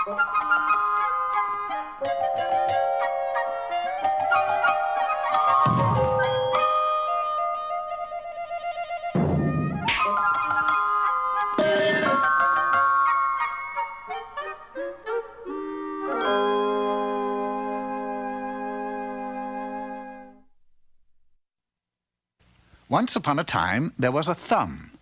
Once upon a time, there was a thumb.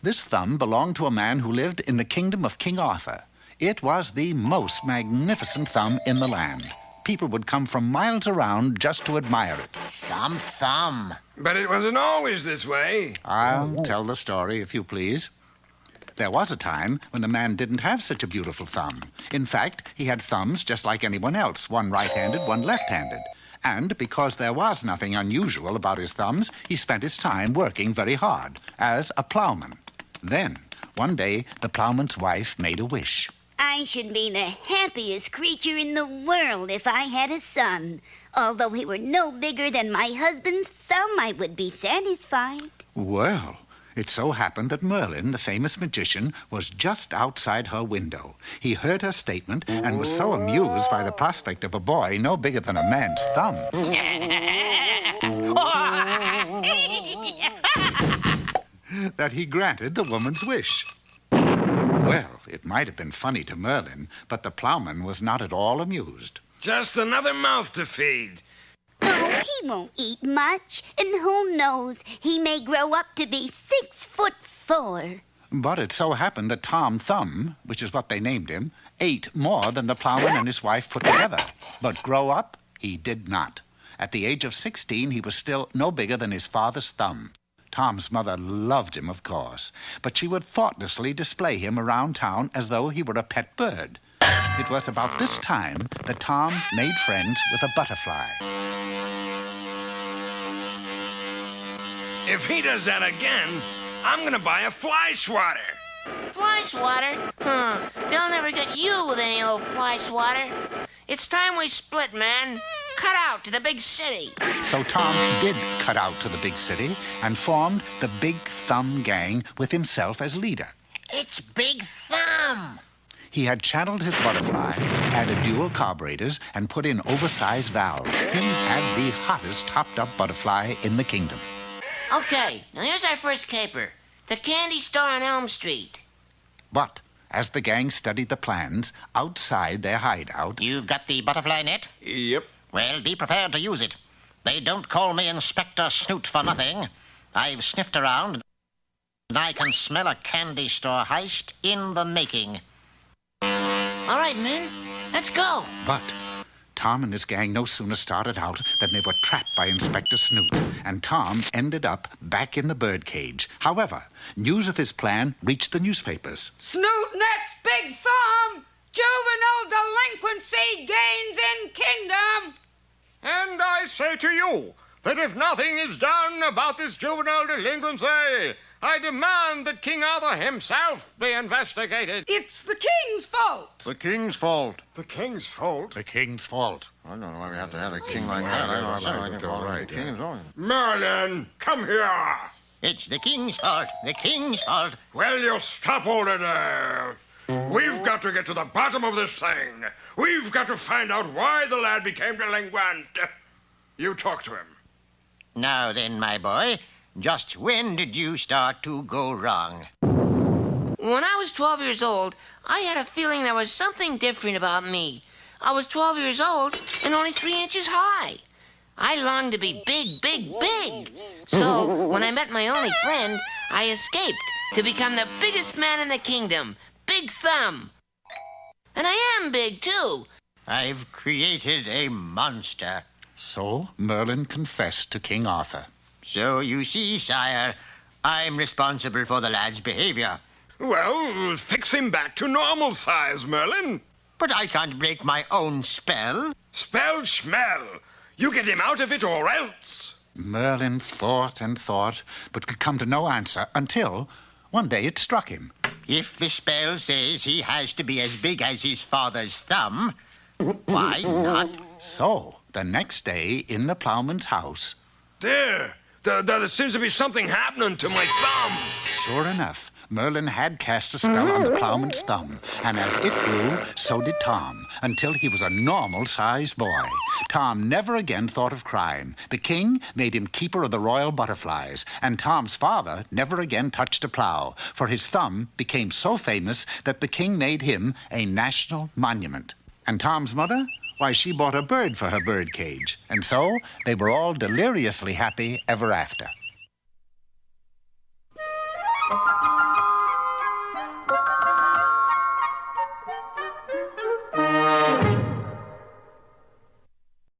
This thumb belonged to a man who lived in the kingdom of King Arthur. It was the most magnificent thumb in the land. People would come from miles around just to admire it. Some thumb. But it wasn't always this way. I'll tell the story, if you please. There was a time when the man didn't have such a beautiful thumb. In fact, he had thumbs just like anyone else, one right-handed, one left-handed. And because there was nothing unusual about his thumbs, he spent his time working very hard as a plowman. Then, one day, the plowman's wife made a wish. I should be the happiest creature in the world if I had a son. Although he were no bigger than my husband's thumb, I would be satisfied. Well, it so happened that Merlin, the famous magician, was just outside her window. He heard her statement and was so amused by the prospect of a boy no bigger than a man's thumb that he granted the woman's wish. Well, it might have been funny to Merlin, but the plowman was not at all amused. Just another mouth to feed. Oh, he won't eat much, and who knows, he may grow up to be 6'4". But it so happened that Tom Thumb, which is what they named him, ate more than the plowman and his wife put together. But grow up, he did not. At the age of 16, he was still no bigger than his father's thumb. Tom's mother loved him, of course, but she would thoughtlessly display him around town as though he were a pet bird. It was about this time that Tom made friends with a butterfly. If he does that again, I'm gonna buy a fly swatter. Fly swatter? They'll never get you with any old fly swatter. It's time we split, man. Cut out to the big city. So Tom did cut out to the big city and formed the Big Thumb Gang with himself as leader. It's Big Thumb. He had channeled his butterfly, added dual carburetors, and put in oversized valves. He had the hottest topped-up butterfly in the kingdom. Okay, now here's our first caper. The candy store on Elm Street. But as the gang studied the plans outside their hideout... You've got the butterfly net? Yep. Well, be prepared to use it. They don't call me Inspector Snoot for nothing. I've sniffed around, and I can smell a candy store heist in the making. All right, men, let's go. But Tom and his gang no sooner started out than they were trapped by Inspector Snoot, and Tom ended up back in the birdcage. However, news of his plan reached the newspapers. Snoot nets Big Thumb! Juvenile delinquency gains in kingdom! And I say to you that if nothing is done about this juvenile delinquency, I demand that King Arthur himself be investigated. It's the king's fault! The king's fault. The king's fault? The king's fault. I don't know why we have to have a king like that. I don't know. I can call it the king's fault. Merlin, come here. It's the king's fault. The king's fault. Will you stop holding there? We've got to get to the bottom of this thing. We've got to find out why the lad became delinquent. You talk to him. Now then, my boy, just when did you start to go wrong? When I was 12 years old, I had a feeling there was something different about me. I was 12 years old and only 3 inches high. I longed to be big, big, big. So when I met my only friend, I escaped to become the biggest man in the kingdom, Big Thumb. And I am big, too. I've created a monster. So Merlin confessed to King Arthur. So you see, sire, I'm responsible for the lad's behavior. Well, fix him back to normal size, Merlin. But I can't break my own spell. Spell schmell. You get him out of it or else. Merlin thought and thought, but could come to no answer until one day it struck him. If the spell says he has to be as big as his father's thumb, why not? So, the next day in the plowman's house... There seems to be something happening to my thumb. Sure enough, Merlin had cast a spell on the plowman's thumb, and as it grew, so did Tom, until he was a normal-sized boy. Tom never again thought of crime. The king made him keeper of the royal butterflies, and Tom's father never again touched a plow, for his thumb became so famous that the king made him a national monument. And Tom's mother? Why, she bought a bird for her bird cage, and so they were all deliriously happy ever after.